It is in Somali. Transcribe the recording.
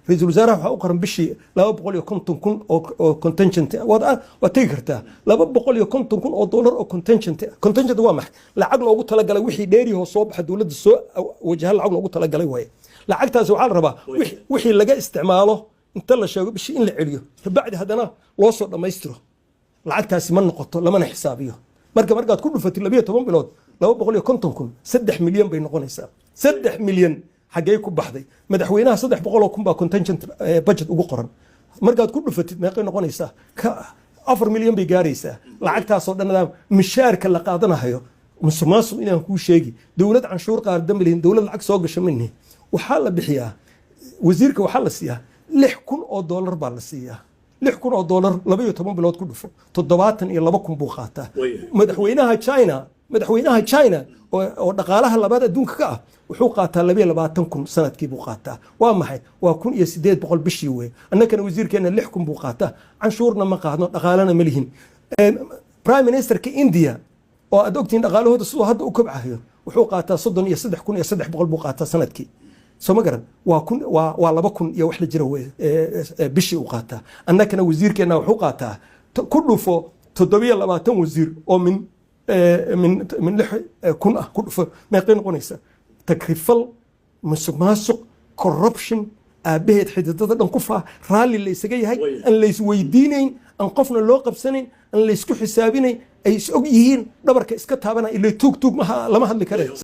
رئيس الوزراء waxa uu qaran bishii 250,000 oo contingent waa tagi kartaa 250,000 oo dollar oo contingent waa maxay lacag loogu talagalay wixii dheeri oo soo baxa dawladda soo wajahan lacag loogu talagalay way lacagtaas waxa la rabaa wixii laga isticmaalo inta la sheego bishii in la celiyo bacdi hadana loo soo dhameystiro lacagtaasi ma noqoto lamana xisaabiyo markaad ku dhufatid 12 bilood 250,000 3 milyan bay noqonaysaa 3 milyan xagee ku baxday madaxweynaha 300,000 baa contingent budget ugu qoran markaad ku dhufatid meeqay noqonaysaa 4 milyan bay gaaraysaa lacagtaas oo dhan mishaarka la qaadanayo musuqmaasuq inaan ku sheegi dawlad canshuur qaardan milyan dawlad lacag soo gasho minni waxa la bixiyaa wasiirka waxa la siiyaa 6,000 oo dollar baa la siiyaa 6,000 oo dollar 12 bilood ku dhufo 72,000 buu qaataa madaxweynaha China oo dhaqaalaha labaad adduunka ka ah wuxuu qaataa 22,000 sanadkii buu qaataa waa maxay waa 1,800 bishii weey annagana wasiirkeena 6,000 buu qaataa canshuurna ma qaadno dhaqaalana ma lihin prime ministerka India oo aad ogtiin dhaqaalahooda sidoo hadda u kobcayo wuxuu qaataa 33,300 buu qaataa sanadkii soo ma garan waa 2,000 iyo wax la jira weey bishii uu qaataa annagana wasiirkeena wuxuu qaataa ku dhufo 27 wasiir oo من لح كن كل ما يقين قنيسة تكريفل مسماسق corruption أبيت حدث نقفها رالي اللي سجى هاي أن ليس ويدينين أن قفنا اللوقف سنين أن ليس كحسابين أي سوقيين دبر كإسكت هابنا اللي توك ما لما هذا كله